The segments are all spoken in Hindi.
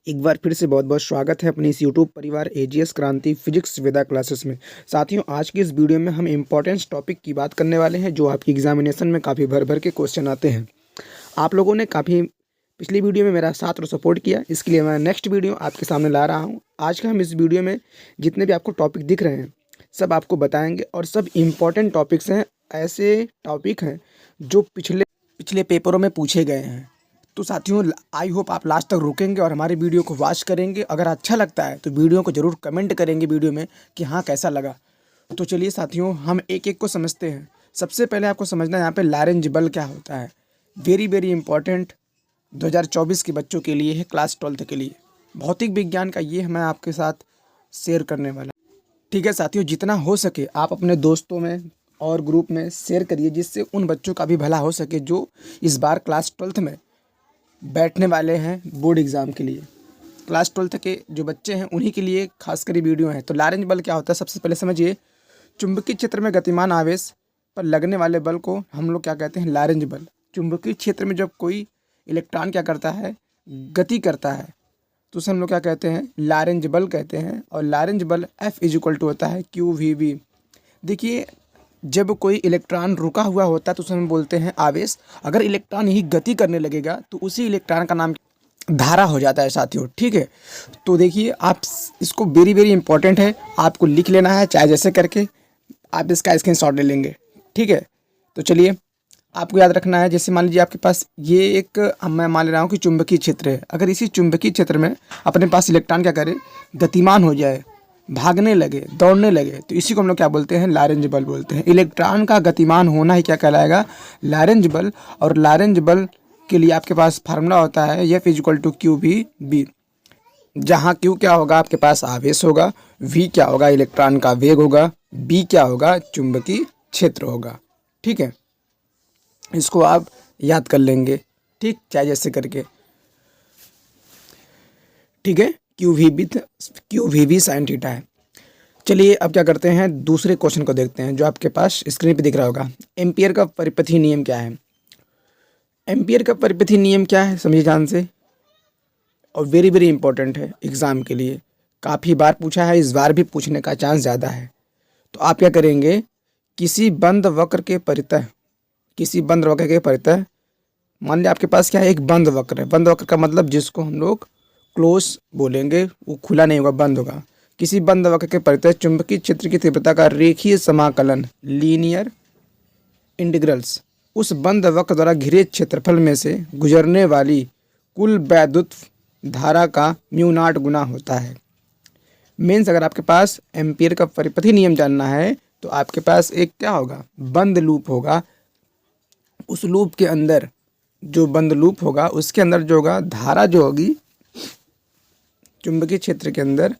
एक बार फिर से बहुत बहुत स्वागत है अपने इस यूट्यूब परिवार एजीएस क्रांति फिजिक्स वेदा क्लासेस में। साथियों, आज की इस वीडियो में हम इम्पोर्टेंट टॉपिक की बात करने वाले हैं जो आपकी एग्जामिनेशन में काफ़ी भर भर के क्वेश्चन आते हैं। आप लोगों ने काफ़ी पिछली वीडियो में मेरा साथ और सपोर्ट किया, इसके लिए मैं नेक्स्ट वीडियो आपके सामने ला रहा हूँ। आज का हम इस वीडियो में जितने भी आपको टॉपिक दिख रहे हैं सब आपको बताएंगे और सब इम्पॉर्टेंट टॉपिक्स हैं। ऐसे टॉपिक हैं जो पिछले पेपरों में पूछे गए हैं। तो साथियों, आई होप आप लास्ट तक रुकेंगे और हमारी वीडियो को वॉच करेंगे। अगर अच्छा लगता है तो वीडियो को ज़रूर कमेंट करेंगे वीडियो में कि हाँ कैसा लगा। तो चलिए साथियों, हम एक एक को समझते हैं। सबसे पहले आपको समझना है यहाँ पे लैरेंज बल क्या होता है। वेरी वेरी इंपॉर्टेंट 2024 के बच्चों के लिए है, क्लास 12th के लिए भौतिक विज्ञान का ये मैं आपके साथ शेयर करने वाला। ठीक है साथियों, जितना हो सके आप अपने दोस्तों में और ग्रुप में शेयर करिए, जिससे उन बच्चों का भी भला हो सके जो इस बार क्लास 12th में बैठने वाले हैं बोर्ड एग्ज़ाम के लिए। क्लास 12th के जो बच्चे हैं उन्हीं के लिए खासकर वीडियो है। तो लैरेंज बल क्या होता है, सबसे पहले समझिए। चुंबकीय क्षेत्र में गतिमान आवेश पर लगने वाले बल को हम लोग क्या कहते हैं, लैरेंज बल। चुंबकीय क्षेत्र में जब कोई इलेक्ट्रॉन क्या करता है, गति करता है, तो उसे हम लोग क्या कहते हैं, लैरेंज बल कहते हैं। और लैरेंज बल F होता है QVB। देखिए, जब कोई इलेक्ट्रॉन रुका हुआ होता है तो उसे हम बोलते हैं आवेश। अगर इलेक्ट्रॉन यही गति करने लगेगा तो उसी इलेक्ट्रॉन का नाम धारा हो जाता है साथियों। ठीक है, तो देखिए आप इसको वेरी वेरी इंपॉर्टेंट है, आपको लिख लेना है चाहे जैसे करके। आप इसका स्क्रीनशॉट ले लेंगे। ठीक है, तो चलिए आपको याद रखना है। जैसे मान लीजिए आपके पास ये एक मैं मान ले रहा हूँ कि चुंबकीय क्षेत्र है। अगर इसी चुंबकीय क्षेत्र में अपने पास इलेक्ट्रॉन क्या करे, गतिमान हो जाए, भागने लगे, दौड़ने लगे, तो इसी को हम लोग क्या बोलते हैं, लैरेंज बल बोलते हैं। इलेक्ट्रॉन का गतिमान होना ही क्या कहलाएगा, लैरेंज बल। और लैरेंज बल के लिए आपके पास फार्मूला होता है F QVB, जहाँ Q क्या होगा, आपके पास आवेश होगा, V क्या होगा, इलेक्ट्रॉन का वेग होगा, B क्या होगा, चुंबकीय क्षेत्र होगा। ठीक है, इसको आप याद कर लेंगे, ठीक, चाहे जैसे करके। ठीक है, QVB sin थीटा है। चलिए अब क्या करते हैं, दूसरे क्वेश्चन को देखते हैं जो आपके पास स्क्रीन पे दिख रहा होगा। एम्पियर का परिपथी नियम क्या है। एम्पियर का परिपथी नियम क्या है, समझिए ध्यान से, और वेरी वेरी इंपॉर्टेंट है एग्जाम के लिए। काफ़ी बार पूछा है, इस बार भी पूछने का चांस ज़्यादा है। तो आप क्या करेंगे, किसी बंद वक्र के परितः मान लिया आपके पास क्या है, एक बंद वक्र है। बंद वक्र का मतलब जिसको हम लोग क्लोज बोलेंगे, वो खुला नहीं होगा, बंद होगा। किसी बंद वक्र के परितः चुंबकीय क्षेत्र की तीव्रता का रेखीय समाकलन, लीनियर इंटीग्रल्स, उस बंद वक्र द्वारा घिरे क्षेत्रफल में से गुजरने वाली कुल वैद्युत धारा का μ0 गुना होता है। मीन्स अगर आपके पास एम्पियर का परिपथी नियम जानना है तो आपके पास एक क्या होगा, बंद लूप होगा। उस लूप के अंदर जो बंद लूप होगा उसके अंदर जो होगा धारा जो होगी चुंबकीय क्षेत्र के अंदर,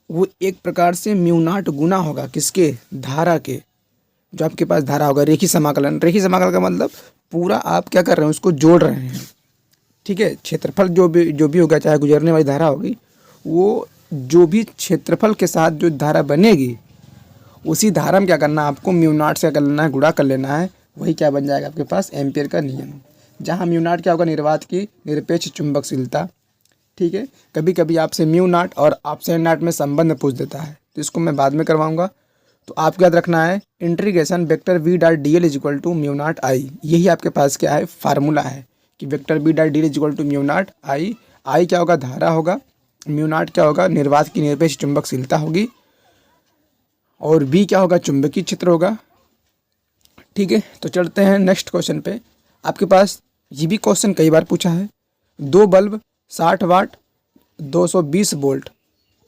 वो एक प्रकार से μ0 गुना होगा किसके, धारा के। जो आपके पास धारा होगा, रेखीय समाकलन का मतलब पूरा आप क्या कर रहे हैं, उसको जोड़ रहे हैं। ठीक है, क्षेत्रफल जो भी होगा, चाहे गुजरने वाली धारा होगी, वो जो भी क्षेत्रफल के साथ जो धारा बनेगी उसी धारा में क्या करना है, आपको μ0 से कर लेना है, गुणा कर लेना है। वही क्या बन जाएगा आपके पास, एम्पियर का नियम। जहाँ μ0 क्या होगा, निर्वात की निरपेक्ष चुंबकशीलता। ठीक है, कभी कभी आपसे μ0 और आपसे नॉट में संबंध पूछ देता है, तो इसको मैं बाद में करवाऊंगा। तो आपको याद रखना है इंटीग्रेशन वेक्टर V.dl = μ0I। यही आपके पास क्या है, फार्मूला है कि वेक्टर V.dl = μ0I। आई क्या होगा, धारा होगा, μ0 क्या होगा, निर्वात की निरपेक्ष चुंबकशीलता होगी, और B क्या होगा, चुंबकीय क्षेत्र होगा। ठीक है, तो चलते हैं नेक्स्ट क्वेश्चन पे। आपके पास ये भी क्वेश्चन कई बार पूछा है। दो बल्ब 60 वाट 220 वोल्ट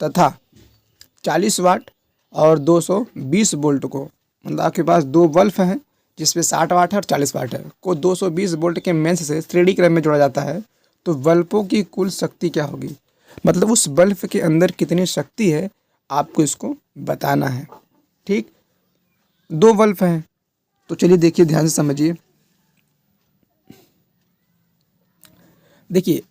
तथा 40 वाट और 220 वोल्ट को, मतलब आपके पास दो बल्ब हैं जिसपे 60 वाट है और 40 वाट है, को 220 वोल्ट के मेंस से श्रेणी क्रम में जोड़ा जाता है, तो बल्बों की कुल शक्ति क्या होगी। मतलब उस बल्ब के अंदर कितनी शक्ति है, आपको इसको बताना है। ठीक, दो बल्ब हैं, तो चलिए देखिए ध्यान से समझिए। देखिए,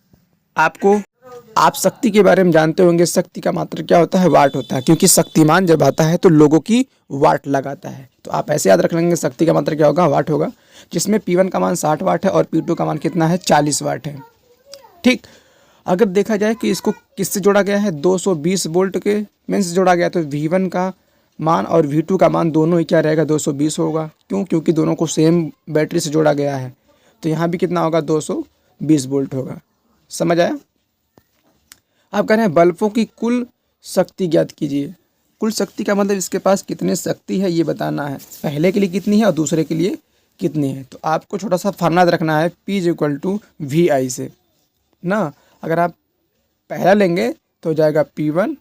आप शक्ति के बारे में जानते होंगे, शक्ति का मात्रा क्या होता है, वाट होता है, क्योंकि शक्तिमान जब आता है तो लोगों की वाट लगाता है। तो आप ऐसे याद रख लेंगे, शक्ति का मात्रा क्या होगा, वाट होगा, जिसमें P1 का मान 60 वाट है और P2 का मान कितना है, 40 वाट है। ठीक, अगर देखा जाए कि इसको किससे जोड़ा गया है, 220 वोल्ट के मेन से जोड़ा गया, तो V1 का मान और V2 का मान दोनों ही क्या रहेगा, 220 होगा। क्यों? क्योंकि दोनों को सेम बैटरी से जोड़ा गया है। तो यहाँ भी कितना होगा, 220 वोल्ट होगा। समझ आया? आप कह रहे हैं बल्बों की कुल शक्ति ज्ञात कीजिए। कुल शक्ति का मतलब इसके पास कितनी शक्ति है ये बताना है, पहले के लिए कितनी है और दूसरे के लिए कितनी है। तो आपको छोटा सा फार्मूला रखना है, P=VI से ना। अगर आप पहला लेंगे तो हो जाएगा P1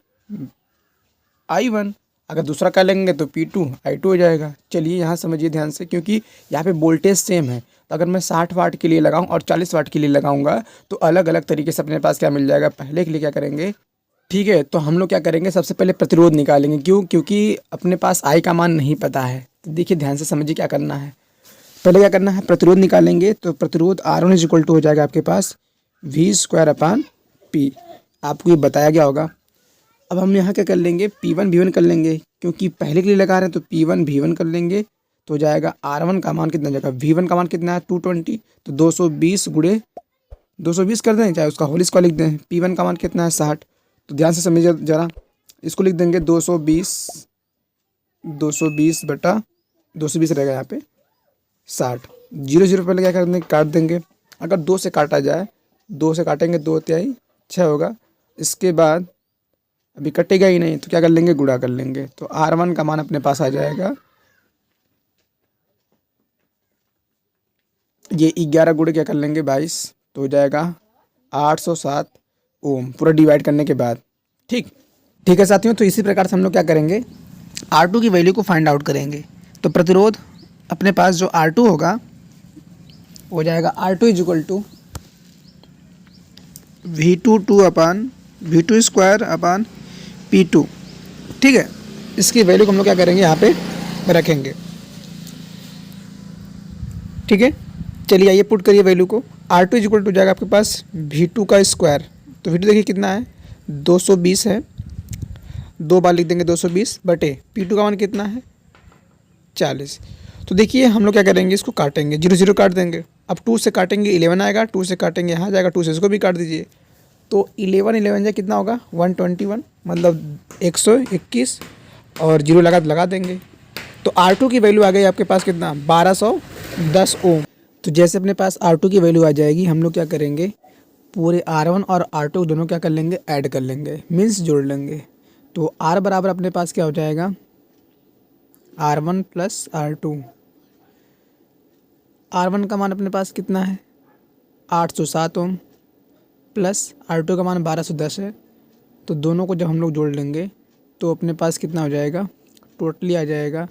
I1, अगर दूसरा का लेंगे तो P2 I2 हो जाएगा। चलिए यहाँ समझिए ध्यान से, क्योंकि यहाँ पे वोल्टेज सेम है। तो अगर मैं 60 वाट के लिए लगाऊं और 40 वाट के लिए लगाऊंगा तो अलग अलग तरीके से अपने पास क्या मिल जाएगा। पहले के लिए क्या करेंगे, ठीक है, तो हम लोग क्या करेंगे, सबसे पहले प्रतिरोध निकालेंगे। क्यों? क्योंकि अपने पास I का मान नहीं पता है। तो देखिए ध्यान से समझिए क्या करना है। पहले क्या करना है, प्रतिरोध निकालेंगे। तो प्रतिरोध R1 हो जाएगा आपके पास V²/P। आपको ये बताया गया होगा। अब हम यहाँ क्या कर लेंगे, P1 V1 कर लेंगे, क्योंकि पहले के लिए लगा रहे हैं तो P1 V1 कर लेंगे। तो हो जाएगा R1 का मान कितना हो जाएगा, V1 का मान कितना है 220, तो 220 गुणे 220 कर दें, चाहे उसका होल स्क्वायर लिख दें। P1 का मान कितना है 60, तो ध्यान से समझिए ज़रा, इसको लिख देंगे 220 रहेगा यहाँ पे 60। 0 पहले क्या कर देंगे, काट देंगे। अगर 2 से काटा जाए, 2 से काटेंगे 2 तिहाई 6 होगा। इसके बाद अभी कटेगा ही नहीं तो क्या कर लेंगे, गुणा कर लेंगे। तो R1 का मान अपने पास आ जाएगा, ये 11 गुणे क्या कर लेंगे 22, तो हो जाएगा 807 ओम, पूरा डिवाइड करने के बाद। ठीक है साथियों, तो इसी प्रकार से हम लोग क्या करेंगे, R2 की वैल्यू को फाइंड आउट करेंगे। तो प्रतिरोध अपने पास जो R2 होगा हो जाएगा R2 V2/P2। ठीक है, इसकी वैल्यू को हम लोग क्या करेंगे, यहाँ पे रखेंगे। ठीक है, चलिए आइए पुट करिए वैल्यू को। R2 हो जाएगा आपके पास V2 का स्क्वायर। तो V2 देखिए कितना है, 220 है, 2 बार लिख देंगे 220 बटे P2 का मान कितना है 40। तो देखिए हम लोग क्या करेंगे, इसको काटेंगे, 0 काट देंगे। अब 2 से काटेंगे 11 आएगा, 2 से काटेंगे यहाँ जाएगा, 2 से इसको भी काट दीजिए। तो 11 जाए कितना होगा 121, मतलब 121, और 0 लगा देंगे। तो R2 की वैल्यू आ गई आपके पास कितना, 1210 ओम। तो जैसे अपने पास R2 की वैल्यू आ जाएगी, हम लोग क्या करेंगे, पूरे R1 और R2 दोनों क्या कर लेंगे, ऐड कर लेंगे, मीन्स जोड़ लेंगे। तो R बराबर अपने पास क्या हो जाएगा, R1 + R2। R1 का मान अपने पास कितना है 807 ओम, प्लस R2 का मान 1210 है। तो दोनों को जब हम लोग जोड़ लेंगे तो अपने पास कितना हो जाएगा, टोटली आ जाएगा,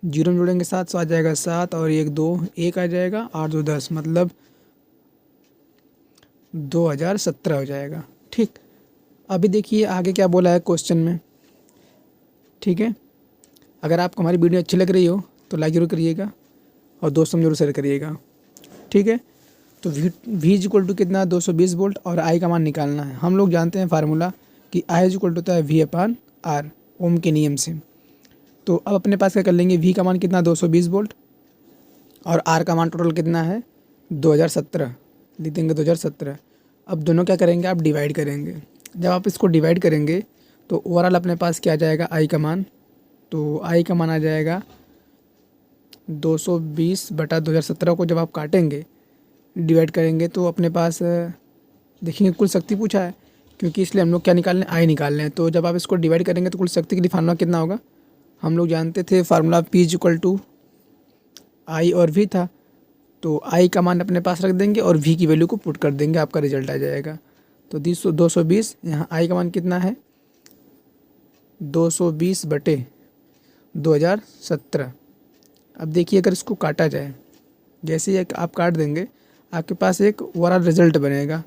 0 में जोड़ेंगे 7, तो आ जाएगा 7 और 1 2, 1 आ जाएगा, 8 2 10, मतलब 2017 हो जाएगा। ठीक, अभी देखिए आगे क्या बोला है क्वेश्चन में। ठीक है, अगर आपको हमारी वीडियो अच्छी लग रही हो तो लाइक जरूर करिएगा और दोस्तों में जरूर शेयर करिएगा। ठीक है, तो V कितना 220 वोल्ट और I का मान निकालना है। हम लोग जानते हैं फार्मूला कि I होता है V/R, ओम के नियम से। तो अब अपने पास क्या कर लेंगे, V का मान कितना 220 वोल्ट और R का मान टोटल कितना है 2017, लिख देंगे 2017। अब दोनों क्या करेंगे, आप डिवाइड करेंगे। जब आप इसको डिवाइड करेंगे तो ओवरऑल अपने पास क्या आ जाएगा, I का मान। तो I का मान आ जाएगा 220/2017 को जब आप काटेंगे, डिवाइड करेंगे तो अपने पास देखेंगे कुल शक्ति पूछा है, क्योंकि इसलिए हम लोग क्या निकाल रहे हैं, I निकाल रहे हैं। तो जब आप इसको डिवाइड करेंगे तो कुल शक्ति के लिए फार्मूला कितना होगा, हम लोग जानते थे फार्मूला P I और V था। तो I का मान अपने पास रख देंगे और V की वैल्यू को पुट कर देंगे, आपका रिजल्ट आ जाएगा। तो 220, यहाँ I का मान कितना है 220/2017। अब देखिए अगर इसको काटा जाए, जैसे ही आप काट देंगे आपके पास एक ओवरऑल रिजल्ट बनेगा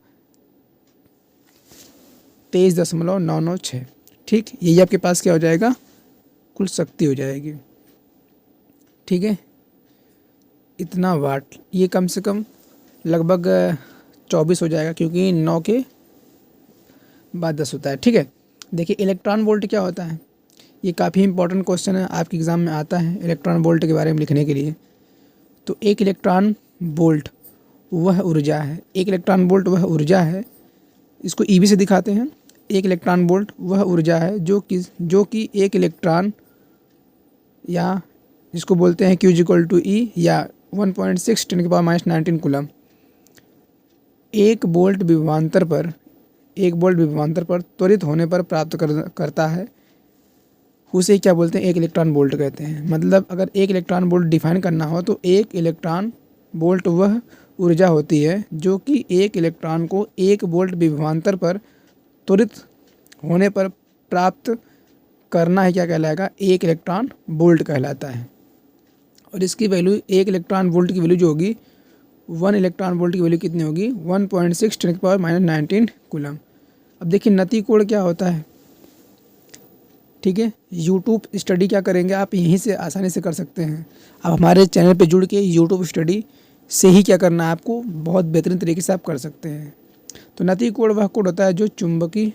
23.996। ठीक, यही आपके पास क्या हो जाएगा, कुल शक्ति हो जाएगी। ठीक है, इतना वाट, ये कम से कम लगभग 24 हो जाएगा, क्योंकि 9 के बाद 10 होता है। ठीक है, देखिए इलेक्ट्रॉन वोल्ट क्या होता है, ये काफ़ी इंपॉर्टेंट क्वेश्चन है, आपके एग्ज़ाम में आता है इलेक्ट्रॉन वोल्ट के बारे में लिखने के लिए। तो एक इलेक्ट्रॉन वोल्ट वह ऊर्जा है, इसको ईवी से दिखाते हैं। एक इलेक्ट्रॉन वोल्ट वह ऊर्जा है जो कि एक इलेक्ट्रॉन या जिसको बोलते हैं Q=E या 1.6 × 10⁻⁹ कूलम एक वोल्ट विभवांतर पर त्वरित होने पर प्राप्त करता है, उसे क्या बोलते हैं? एक इलेक्ट्रॉन वोल्ट कहते हैं। मतलब अगर एक इलेक्ट्रॉन वोल्ट डिफाइन करना हो तो एक इलेक्ट्रॉन वोल्ट वह ऊर्जा होती है जो कि एक इलेक्ट्रॉन को 1 वोल्ट विभवांतर पर त्वरित होने पर प्राप्त करना है, क्या कहलाएगा? एक इलेक्ट्रॉन वोल्ट कहलाता है। और इसकी वैल्यू, एक इलेक्ट्रॉन वोल्ट की वैल्यू जो होगी, 1 इलेक्ट्रॉन वोल्ट की वैल्यू कितनी होगी? 1.6 × 10⁻⁹ कूलम। अब देखिए नति कोण क्या होता है, ठीक है। यूट्यूब स्टडी क्या करेंगे आप यहीं से आसानी से कर सकते हैं। आप हमारे चैनल पे जुड़ के यूट्यूब स्टडी से ही क्या करना है आपको, बहुत बेहतरीन तरीके से आप कर सकते हैं। तो नति कोण वह कोण होता है जो चुंबकीय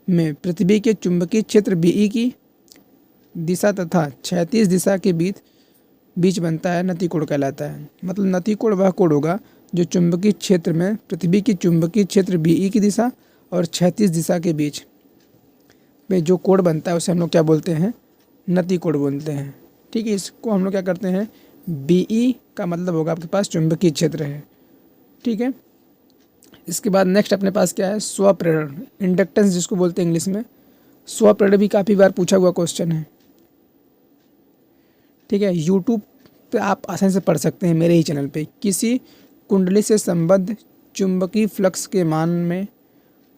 में पृथ्वी के चुंबकीय क्षेत्र BE की दिशा तथा क्षैतिज दिशा के बीच बनता है, नति कोण कहलाता है। मतलब नति कोण वह कोण होगा जो चुंबकीय क्षेत्र में पृथ्वी की चुंबकीय क्षेत्र BE की दिशा और क्षैतिज दिशा के बीच में जो कोण बनता है उसे हम लोग क्या बोलते हैं? नति कोण बोलते हैं, ठीक है। इसको हम लोग क्या करते हैं, BE का मतलब होगा आपके पास चुंबकीय क्षेत्र है, ठीक है। इसके बाद नेक्स्ट अपने पास क्या है? स्वप्रेरण, इंडक्टेंस जिसको बोलते हैं इंग्लिश में। स्वप्रेरण भी काफ़ी बार पूछा हुआ क्वेश्चन है, ठीक है। यूट्यूब पे आप आसानी से पढ़ सकते हैं मेरे ही चैनल पे। किसी कुंडली से संबद्ध चुंबकीय फ्लक्स के मान में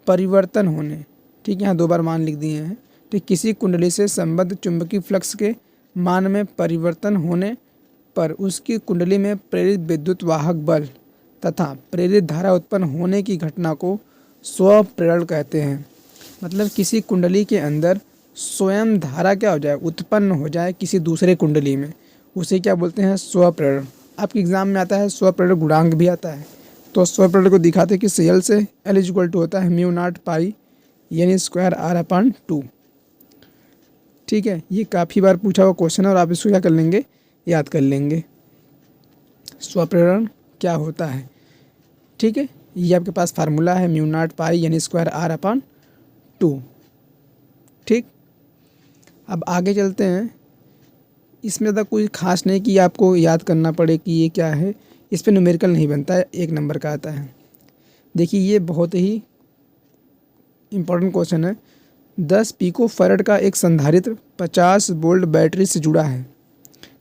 परिवर्तन होने, ठीक है, यहाँ 2 बार मान लिख दिए हैं। तो किसी कुंडली से संबद्ध चुंबकीय फ्लक्स के मान में परिवर्तन होने पर उसकी कुंडली में प्रेरित विद्युत वाहक बल तथा प्रेरित धारा उत्पन्न होने की घटना को स्वप्रेरण कहते हैं। मतलब किसी कुंडली के अंदर स्वयं धारा क्या हो जाए, उत्पन्न हो जाए किसी दूसरे कुंडली में, उसे क्या बोलते हैं? स्वप्रेरण। आपके एग्जाम में आता है स्वप्रेरण गुणांक भी आता है। तो स्वप्रेरण को दिखाते हैं कि CL से L = होता है μ0 पाई यानी स्क्वायर R/2, ठीक है। ये काफ़ी बार पूछा हुआ क्वेश्चन है और आप इसको क्या कर लेंगे, याद कर लेंगे। स्वप्रेरण क्या होता है, ठीक है। ये आपके पास फार्मूला है μ0 पाई यानी स्क्वायर R/2, ठीक। अब आगे चलते हैं। इसमें ज़्यादा कोई खास नहीं कि आपको याद करना पड़े कि ये क्या है, इस पर न्यूमेरिकल नहीं बनता है, 1 नंबर का आता है। देखिए ये बहुत ही इम्पोर्टेंट क्वेश्चन है। 10 पिकोफैरड का एक संधारित्र 50 वोल्ट बैटरी से जुड़ा है,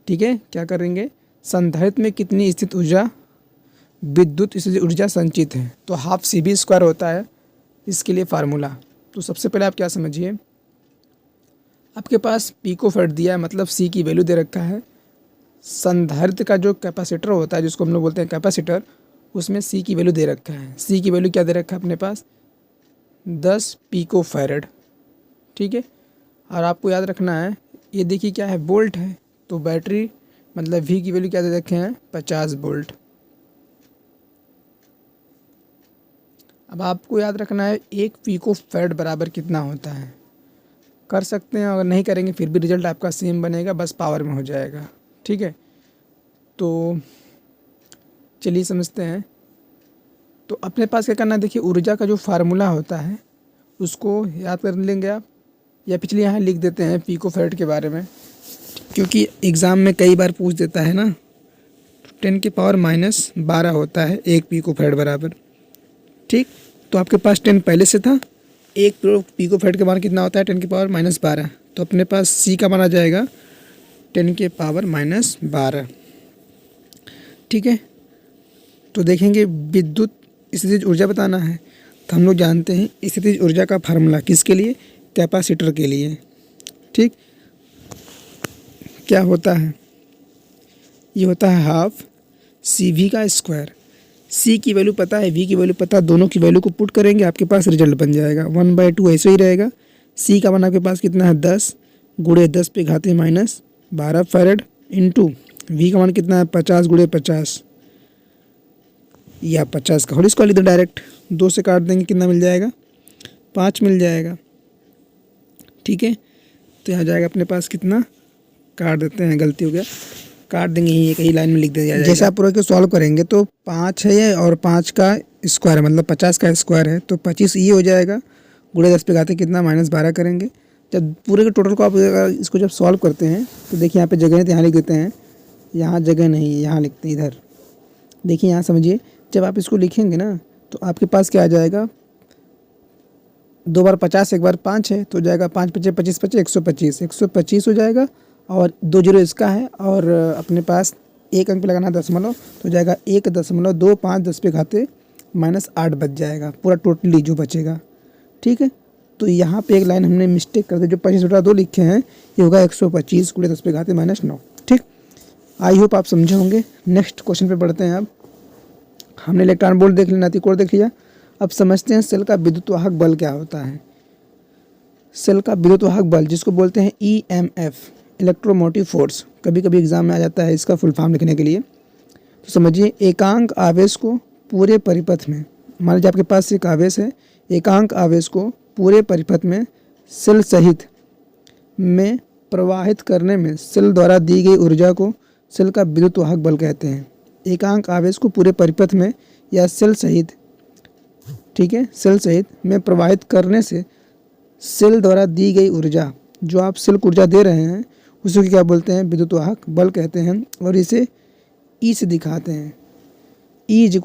ठीक है। क्या करेंगे, संधारित्र में कितनी स्थित ऊर्जा, विद्युत स्थित ऊर्जा संचित है? तो हाफ CV² होता है इसके लिए फार्मूला। तो सबसे पहले आप क्या समझिए, आपके पास पिकोफैरड दिया है, मतलब C की वैल्यू दे रखा है। संधारित्र का जो कैपेसिटर होता है जिसको हम लोग बोलते हैं कैपेसिटर, उसमें C की वैल्यू दे रखा है। C की वैल्यू क्या दे रखा है अपने पास, 10 पिकोफैरड, ठीक है। और आपको याद रखना है, ये देखिए क्या है, वोल्ट है, तो बैटरी मतलब V की वैल्यू क्या दे रखे हैं, 50 वोल्ट। अब आपको याद रखना है 1 पिकोफैरड बराबर कितना होता है, कर सकते हैं। अगर नहीं करेंगे फिर भी रिजल्ट आपका सेम बनेगा, बस पावर में हो जाएगा, ठीक है। तो चलिए समझते हैं। तो अपने पास क्या करना है, देखिए ऊर्जा का जो फार्मूला होता है उसको याद कर लेंगे आप, या पिछले यहाँ लिख देते हैं पिकोफैरड के बारे में, क्योंकि एग्ज़ाम में कई बार पूछ देता है ना। 10⁻⁻12 होता है 1 पिकोफैरड बराबर, ठीक। तो आपके पास 10 पहले से था। 1 पिकोफैरड का मान कितना होता है, 10⁻12। तो अपने पास C का मान आ जाएगा 10⁻12, ठीक है। तो देखेंगे विद्युत स्थितिज ऊर्जा बताना है, तो हम लोग जानते हैं स्थितिज ऊर्जा का फार्मूला किसके लिए, कैपेसिटर के लिए, ठीक। क्या होता है, ये होता है हाफ CV²। C की वैल्यू पता है, V की वैल्यू पता है, दोनों की वैल्यू को पुट करेंगे आपके पास रिजल्ट बन जाएगा 1/2, ऐसे ही रहेगा। C का मान आपके पास कितना है, 10 × 10⁻⁻12 फैरड इंटू V का मान कितना है, 50 × 50 या 50 का होल स्क्वायर लिख दो डायरेक्ट, 2 से काट देंगे कितना मिल जाएगा, 5 मिल जाएगा, ठीक है। तो यहाँ जाएगा अपने पास कितना, काट देते हैं, गलती हो गया, काट देंगे, यही एक ही लाइन में लिख दिया जाएगा। जैसे आप पूरा के सॉल्व करेंगे तो 5 है और 5 का स्क्वायर है, मतलब 50 का स्क्वायर है तो 25 ये हो जाएगा, गुणे 10 पे घाते कितना -12 करेंगे। जब पूरे के टोटल को आप इसको जब सॉल्व करते हैं तो देखिए यहाँ पे जगह है तो यहाँ लिख देते हैं, यहाँ जगह नहीं है यहाँ लिखते हैं इधर। देखिए यहाँ समझिए, जब आप इसको लिखेंगे ना तो आपके पास क्या आ जाएगा, 2 बार 50 1 बार 5 है तो हो जाएगा 5 × 5 = 25 125 हो जाएगा, और 2 जीरो इसका है, और अपने पास एक अंक पे लगाना है दशमलव तो हो जाएगा 1.25 10 पे घाते -8 बच जाएगा पूरा टोटली जो बचेगा। ठीक है, तो यहाँ पे एक लाइन हमने मिस्टेक कर दी, जो 25/2 लिखे हैं ये होगा 125 × 10 पे घाते -9। ठीक, आई होप आप समझे होंगे। नेक्स्ट क्वेश्चन पे बढ़ते हैं। अब हमने इलेक्ट्रॉन वोल्ट देख लिया, नाती कोण देख लिया। अब समझते हैं सेल का विद्युत वाहक बल क्या होता है। सेल का विद्युत वाहक बल जिसको बोलते हैं EMF, इलेक्ट्रोमोटिव फोर्स, कभी कभी एग्जाम में आ जाता है इसका फुल फॉर्म लिखने के लिए। तो समझिए, एकांक आवेश को पूरे परिपथ में, मान लीजिए आपके पास एक आवेश है, एकांक आवेश को पूरे परिपथ में सेल सहित में प्रवाहित करने में सेल द्वारा दी गई ऊर्जा को सेल का विद्युत वाहक बल कहते हैं। एकांक आवेश को पूरे परिपथ में या सेल सहित, ठीक है, सेल सहित में प्रवाहित करने से सेल द्वारा दी गई ऊर्जा, जो आप सेल को ऊर्जा दे रहे हैं उसे क्या बोलते हैं, विद्युत वाहक बल कहते हैं। और इसे ई से दिखाते हैं, E =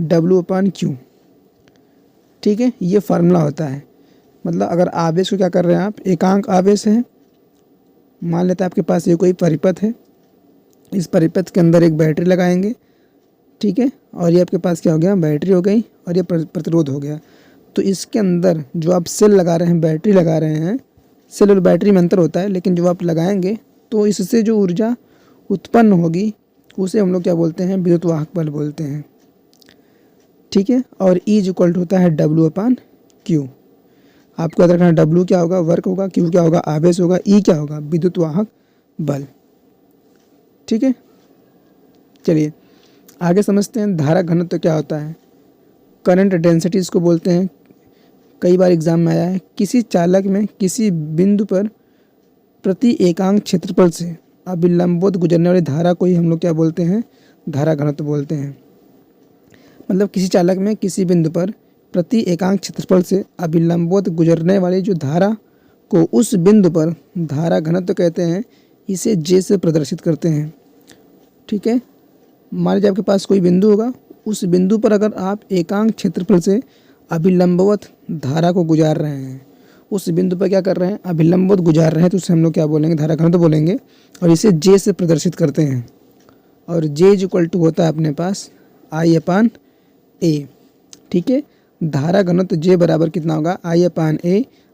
W/Q। ठीक है, ये फार्मूला होता है। मतलब अगर आवेश को क्या कर रहे हैं आप, एकांक आवेश है, मान लेते हैं आपके पास ये कोई परिपथ है, इस परिपथ के अंदर एक बैटरी लगाएंगे, ठीक है, और ये आपके पास क्या हो गया, बैटरी हो गई, और ये प्रतिरोध हो गया। तो इसके अंदर जो आप सेल लगा रहे हैं, बैटरी लगा रहे हैं, सेल और बैटरी में अंतर होता है, लेकिन जो आप लगाएंगे तो इससे जो ऊर्जा उत्पन्न होगी उसे हम लोग क्या बोलते हैं, विद्युत वाहक बल बोलते हैं। ठीक है, और E = होता है W/Q। आपको याद रखना, W क्या होगा, वर्क होगा, Q क्या होगा, आवेश होगा, E क्या होगा, विद्युत वाहक बल। ठीक है, चलिए आगे समझते हैं। धारा घनत्व क्या होता है, करंट डेंसिटी इसको बोलते हैं। कई बार एग्जाम में आया है, किसी चालक में किसी बिंदु पर प्रति एकांक क्षेत्रफल से अभिलंबवत गुजरने वाली धारा को ही हम लोग क्या बोलते हैं, धारा घनत्व बोलते हैं। मतलब किसी चालक में किसी बिंदु पर प्रति एकांक क्षेत्रफल से अभिलंबवत गुजरने वाली जो धारा को उस बिंदु पर धारा घनत्व कहते हैं। इसे J से प्रदर्शित करते हैं। ठीक है, मान लीजिए आपके पास कोई बिंदु होगा, उस बिंदु पर अगर आप एकांक क्षेत्रफल से अभिलंबवत धारा को गुजार रहे हैं, उस बिंदु पर क्या कर रहे हैं, अभिलंबवत गुजार रहे हैं, तो उसे हम लोग क्या बोलेंगे, धारा घनत्व बोलेंगे, और इसे J से प्रदर्शित करते हैं। और J = होता है अपने पास I/A। ठीक है, धारा घनत्व J बराबर कितना होगा, I/A।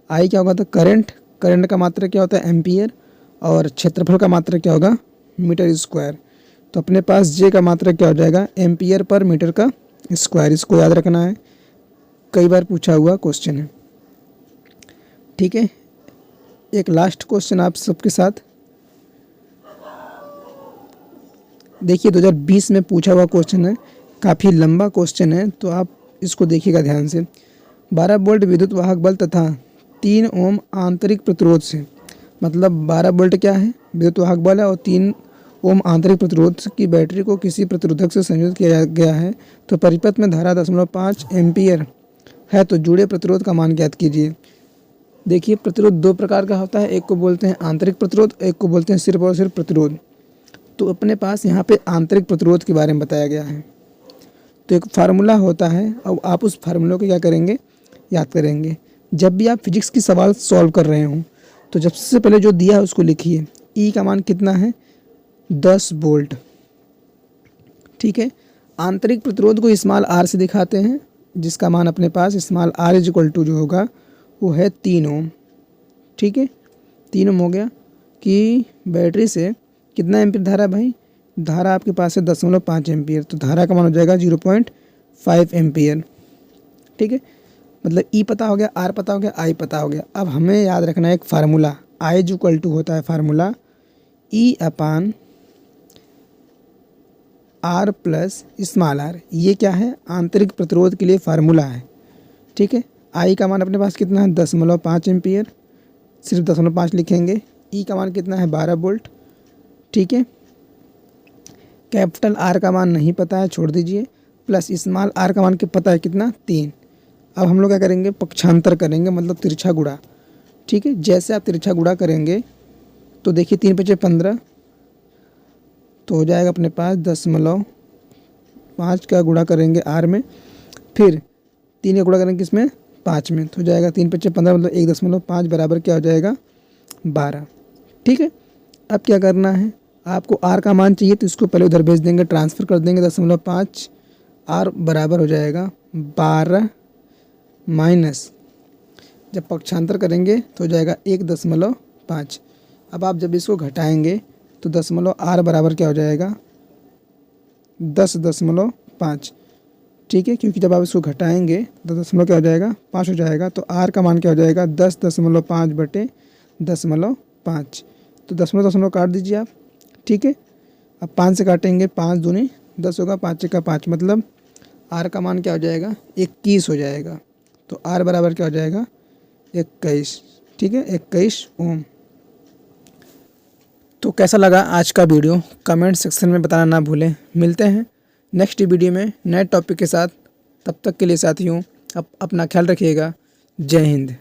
I क्या होगा, तो करंट, करंट का मात्रा क्या होता है, एम्पियर, और क्षेत्रफल का मात्रा क्या होगा, मीटर स्क्वायर। तो अपने पास J का मात्रा क्या हो जाएगा, एम्पियर पर मीटर का स्क्वायर। इसको याद रखना है, कई बार पूछा हुआ क्वेश्चन है। ठीक है, एक लास्ट क्वेश्चन आप सबके साथ। देखिए 2020 में पूछा हुआ क्वेश्चन है, काफ़ी लंबा क्वेश्चन है, तो आप इसको देखिएगा ध्यान से। 12 वोल्ट विद्युत वाहक बल तथा 3 ओम आंतरिक प्रतिरोध से, मतलब 12 वोल्ट क्या है, विद्युत वाहक बल है, और 3 ओम आंतरिक प्रतिरोध की बैटरी को किसी प्रतिरोधक से संयोजित किया गया है, तो परिपथ में धारा 0.5 एम्पियर है, तो जुड़े प्रतिरोध का मान ज्ञात कीजिए। देखिए, प्रतिरोध 2 प्रकार का होता है, एक को बोलते हैं आंतरिक प्रतिरोध, एक को बोलते हैं सिर्फ और सिर्फ प्रतिरोध। तो अपने पास यहाँ पे आंतरिक प्रतिरोध के बारे में बताया गया है। तो एक फार्मूला होता है, और आप उस फार्मूले को क्या करेंगे, याद करेंगे। जब भी आप फिजिक्स की सवाल सॉल्व कर रहे हों तो जब सबसे पहले जो दिया है उसको लिखिए। E का मान कितना है, 10 वोल्ट। ठीक है, आंतरिक प्रतिरोध को स्मॉल r से दिखाते हैं, जिसका मान अपने पास स्मॉल r = जो होगा वो है 3 ओम। ठीक है, 3 ओम हो गया कि बैटरी से कितना एम्पियर धारा, भाई धारा आपके पास है 0.5 एम्पियर, तो धारा का मान हो जाएगा 0.5 एम्पियर। ठीक है, मतलब E पता हो गया, R पता हो गया, I पता हो गया। अब हमें याद रखना है एक फार्मूला, I = होता है formula E/R plus small r। ये क्या है, आंतरिक प्रतिरोध के लिए फार्मूला है। ठीक है, I का मान अपने पास कितना है, 0.5 एम्पियर, सिर्फ 0.5 लिखेंगे। E का मान कितना है, 12 वोल्ट। ठीक है, कैपिटल R का मान नहीं पता है, छोड़ दीजिए। प्लस स्मॉल आर का मान के पता है कितना 3। अब हम लोग क्या करेंगे, पक्षांतर करेंगे, मतलब तिरछा गुणा। ठीक है, जैसे आप तिरछा गुणा करेंगे तो देखिए 3 × 5 = 15, तो हो जाएगा अपने पास 10.5 का गुणा करेंगे आर में, फिर 3 का गुणा करेंगे किसमें 5 में, तो हो जाएगा 3 × 5 = 15 मतलब 1.5 बराबर क्या हो जाएगा 12। ठीक है, अब क्या करना है, आपको आर का मान चाहिए तो इसको पहले उधर भेज देंगे, ट्रांसफ़र कर देंगे 10.5, आर बराबर हो जाएगा 12 माइनस, जब पक्षांतर करेंगे तो हो जाएगा 1.5। अब आप जब इसको घटाएंगे तो दशमलव आर बराबर क्या हो जाएगा 10.5। ठीक है, क्योंकि जब आप इसको घटाएंगे तो दशमलव क्या हो जाएगा 5 हो जाएगा, तो आर का मान क्या हो जाएगा 10.5/10.5, तो दशमलव काट दीजिए आप। ठीक है, अब 5 से काटेंगे, 5 दूनी 10 होगा, 5 × 5 मतलब आर का मान क्या हो जाएगा 21 हो जाएगा, तो आर बराबर क्या हो जाएगा 21। ठीक है, 21 ओम। तो कैसा लगा आज का वीडियो कमेंट सेक्शन में बताना ना भूलें। मिलते हैं नेक्स्ट वीडियो में नए टॉपिक के साथ, तब तक के लिए साथियों अपना ख्याल रखिएगा। जय हिंद।